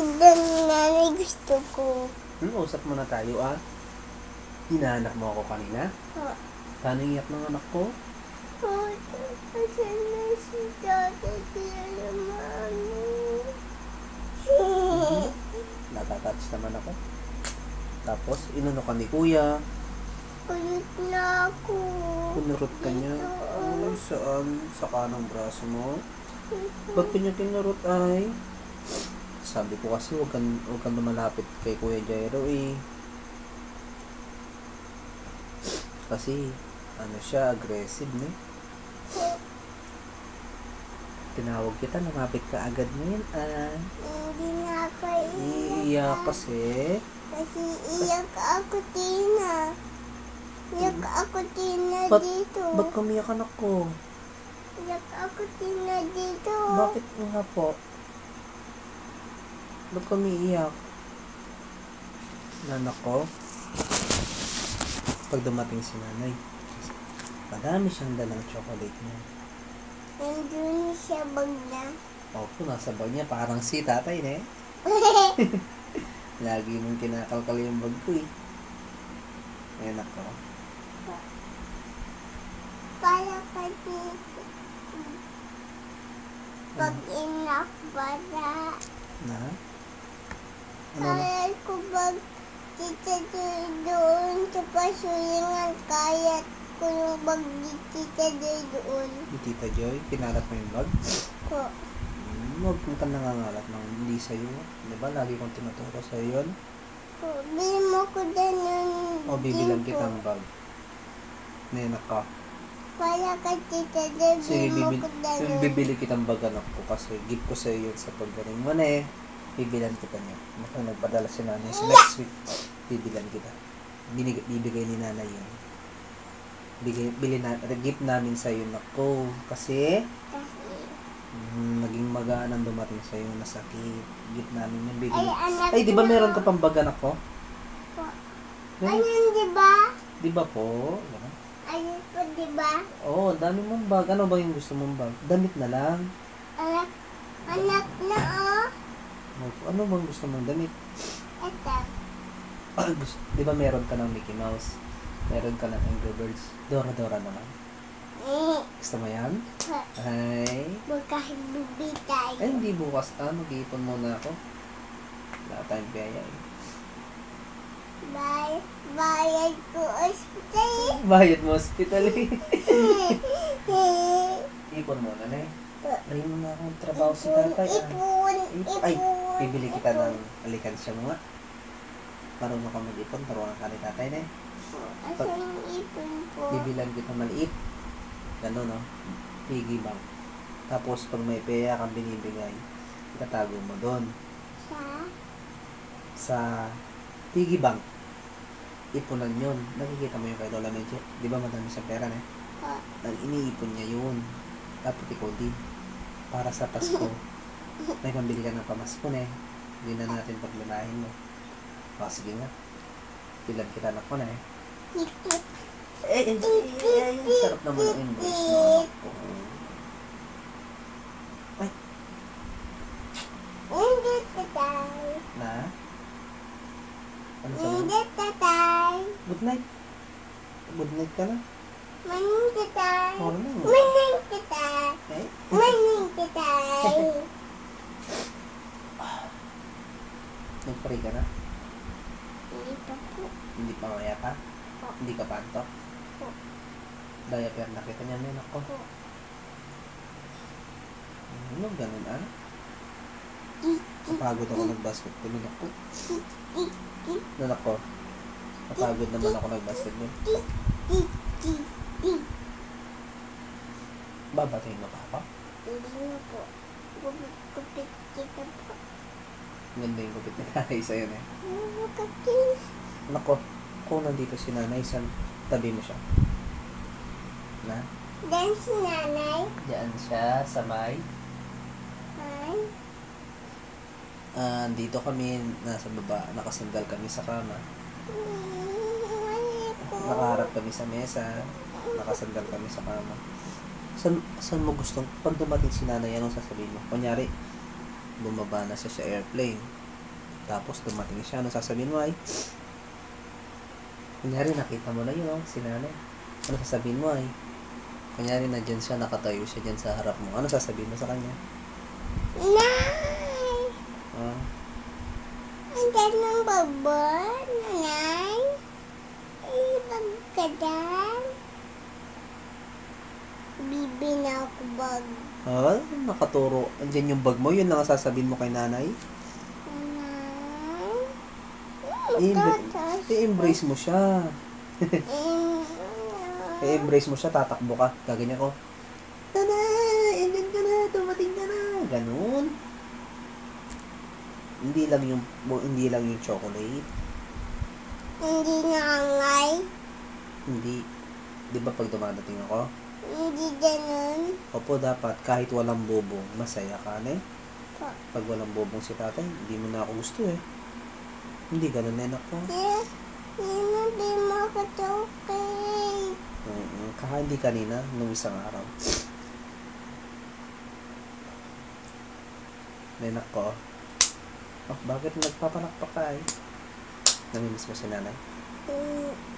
Doon nanay gusto ko. Usap muna tayo ah. Hinahanap mo ako kanina? Paano iyak ng anak ko? Kasi na si Tata sila mami. Natatouch naman ako. Tapos, inano ka ni kuya. Kulit na ako. Pinurot ka niya. Ay, saan? Sa kanang braso mo? Ba't ka niya pinurot ay? Sabi ko kasi huwag kang lumalapit kay Kuya Jairo eh. Kasi, ano siya, aggressive ne? Tinawag kita, lumapit ka agad ngayon ah. Hindi na ako Iiyak kasi. Kasi iyak ako Tina. Iyak ako Tina dito. Ba't kumiyak anak ko? Iyak ako Tina dito. Bakit nga po? Ba't kumiiyak? Anak ko? Pag dumating si nanay, madami siyang dalang chocolate niya. Nandun siya bag na. Opo, nasa bag niya. Parang si tatay ne? Lagi mong kinakalkal yung bag ko eh. Ayan ako. Para kasi pag inak bata. Na? Ano na? Kaya ko bag tita doon sa pasulingan. Kaya ko yung bag ni tita doon. Yung Tita Joy, kinalat mo yung bag? Ko. Huwag mo ka nangangalat ng hindi sa'yo. Diba? Lagi kong tinuturo sa'yo yun. Ko. Bili mo ko din yung O, bibilang din kitang bag. Nenak ka. Para kay tita doon. Sige, Bili mo ko din bibili kitang bag anak ko kasi gift ko sa'yo yun sa paggaling mo na eh. Bibilan kita niya. Kung nagpadala si nanay sa next week, bibilan kita. Bibigay ni nanay yun. Gift namin sa'yo na ko. Kasi, naging magaan ang dumating sa'yo na sakit. Gift namin yung bigay. Ay, di ba meron ka pang bag anak ko? Ayun, di ba? Di ba po? Ayun po, di ba? Oo, dami mong bag. Ano ba yung gusto mong bag? Damit na lang. Anak na, oh. Ano bang gusto mong damit? Ito. Di ba meron ka ng Mickey Mouse? Meron ka ng Angry Birds? Dora naman. Gusto mo yan? Ay. Bukas bibitay. Ay, hindi bukas. Mag-iipon muna ako. Wala tayong piyaya eh. Bayad ko hospital. Bayad mo hospital eh. Ipon muna na eh. Lahin mo na akong trabaho si tatay. Ay, bibili kita ng alikansya mo nga. Marunong ka mag-ipon, taruhan ka ni tatay na eh. Asan yung ipon ko? Bibilan kita maliit. Gano'n no? Piggy bank. Tapos pag may pera kang binibigay, itatago mo doon. Sa piggy bank. Ipunan yun. Nakikita mo yung kay Lola Medyo. Di ba madami sa pera na eh? Iniipon niya yun. Dapat ikaw din. Para sa Pasko. May pambili ka ng pamasko na eh. Hindi na natin paglalahin mo. Sige nga. Bilan kita na ko na eh. Sarap naman ang invoice mo anak ko. Ay. Hindi tatay. Na? Ano sabi? Hindi tatay. Good night. Good night ka na. Maning tatay. Morning. Maning tatay. Eh? Maning tatay. Nag-pray ka na? Hindi pa po. Hindi pa maya pa? Hindi ka pantok? Diaper na kita niya, men ako. Ano, ganun ah? Napagod ako nag-basketball, men ako. Nan ako. Napagod naman ako nag-basketball. Babatayin mo pa ako? Hindi na po. Gupit kita po. Ganda yung gupit na nanay sa'yo na eh. Kapit. Nako, kung nandito si nanay, saan tabi mo siya? Na? Dan si nanay. Diyan siya, sa may. Ay. Dito kami, nasa baba, nakasandal kami sa kama. Nakaharap kami sa mesa, nakasandal kami sa kama. Saan mo gustong, pag dumating si nanay, anong sasabihin mo? Kunyari, bumaba na siya sa airplane. Tapos dumating siya, ano sasabihin mo ay? Kunyari nakita mo na yun, oh, si nanay. Ano sasabihin mo ay? Kunyari na dyan siya, nakatayo siya dyan sa harap mo. Ano sasabihin mo sa kanya? Nay! Ah, Andiyan ng babon, nanay. Ibag ka dyan. Bibi na ako bag. nakaturo. Andyan yung bag mo, yun lang ang sasabihin mo kay nanay. Nanay? I-embrace mo siya. I-embrace mo siya, tatakbo ka. Gaganyan ko. Nanay! Andyan ka na! Dumating ka na! Ganun. Hindi lang yung chocolate. Hindi nangay. Hindi. Di ba pag dumadating ako? Hindi ganun. Opo, dapat kahit walang bobong, masaya ka na eh. Po. Pag walang bobong si tatay, hindi mo na ako gusto eh. Hindi ganun eh, ako. Hindi mo ako chocolate. Hindi kanina, nung isang araw. Nenak ko. Oh, bakit nagpapalakpak ka eh? Namimiss mo si nanay?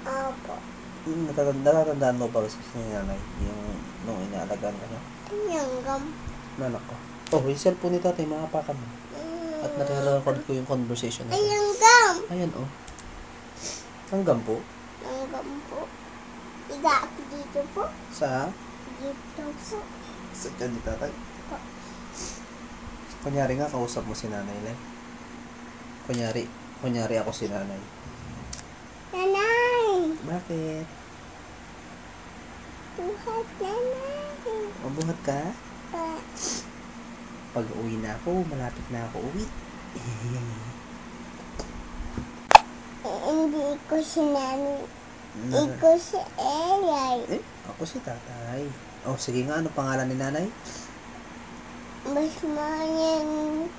Opo. Natatandaan mo ba si nanay? Yung nung inaalagaan ka na? Yanggam. Nanak ko. Oh, yung cellphone ni tatay, makapakan mo. At nare-record ko yung conversation natin. Yanggam. Ayan oh. Hanggang po. Yanggam po. Iga ako dito po. Sa? Dito po. Sa dyan ni tatay. Po. Kunyari nga, kausap mo si nanay lang. Kunyari ako si nanay. Nanay! Bakit? Buhat nanay. Mabuhat ka? Pa. Pag uwi na ako, malapit na ako uwi. Hindi ko si nanay. Iko si Elay. Ako si tatay. Oh, sige nga, ano pangalan ni nanay? Mas mayan.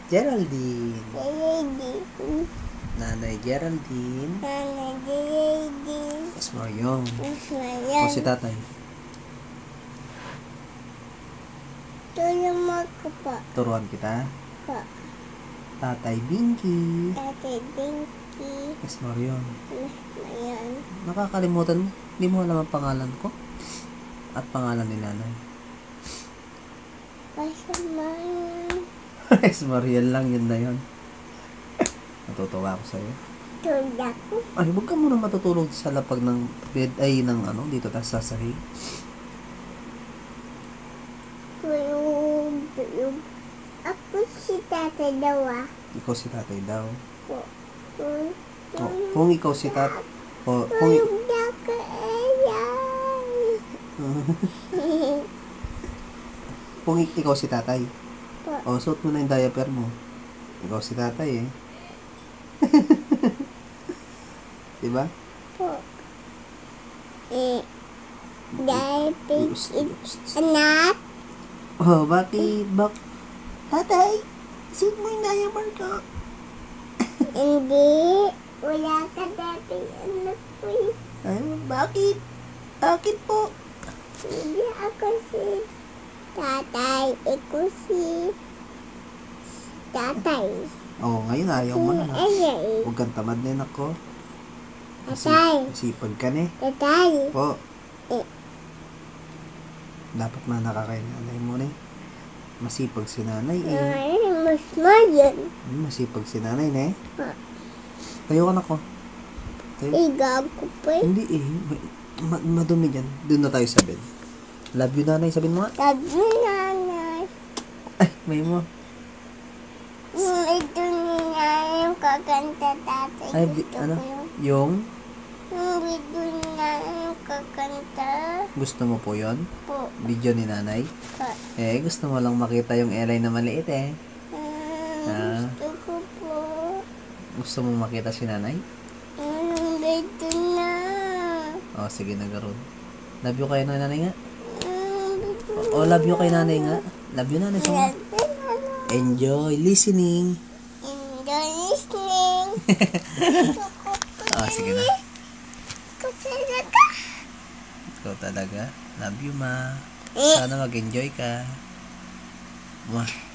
Geraldine. Lady. Nanay Geraldine. Nanay Lady. Mas Mariong. Mas mayan. O si tatay. Tulong mo ko po. Turuan kita. Po. Tatay Binky. Tatay Dinky. Mas Mariong. Mas mayan. Nakakalimutan mo. Hindi mo alam ang pangalan ko. At pangalan ni nanay. Mas mayan. Mas Mariel lang, yun na yun. Natutuwa ako sa'yo. Tulak ko. Ay, huwag ka muna matutulog sa lapag ng bed, ay, ng ano, dito tayo sa sahig. Tulog. Ako si tatay daw ah. Ikaw si tatay daw. Po. O, kung ikaw si tat... O, kung... Tulog na ka Elay. kung ikaw si tatay. Po. O, suot mo na yung diaper mo. Ikaw si tatay eh. Diba? Po. Diaper anak. Oh, bakit? Tatay, suot mo yung diaper ko. Hindi. Wala ka dati anak ko eh. Ay, bakit? Bakit po? Hindi ako si tatay. Iko si tatay. Oh, ngayon ayaw mo na. Elay. Huwag kang tamad na ako. Tatay. Sipag ka na eh. Tatay. Po. Eh. Dapat na nakakainanay mo na eh. Masipag si nanay eh. Ay, mas mayan. Masipag si nanay na eh. Pa. Tayo ka na ko. Tayo. Igag ko pa eh. Hindi eh. Madumi dyan. Doon na tayo sa bed. Love you nanay. Sabihin mo nga. Sabi nanay. Ay, may mo. Ito ni nanay yung kakanta tatay. Ay, Gusto ano? ko yun. Yung Ito ni nanay yung kakanta. gusto mo po yon Po. video ni nanay. Pa. Gusto mo lang makita yung Elay na maliit eh. Ah. Gusto ko po. Gusto mo makita si nanay? Ito na. Oh, sige na garon. Love you kay nanay nga. Ito Oh, love you kay nanay nga. Love you nanay sa mga. Enjoy listening. Enjoy listening. Oh, sige na. Kasi ka. Ikaw talaga. Love you ma. Sana mag-enjoy ka. Mwah.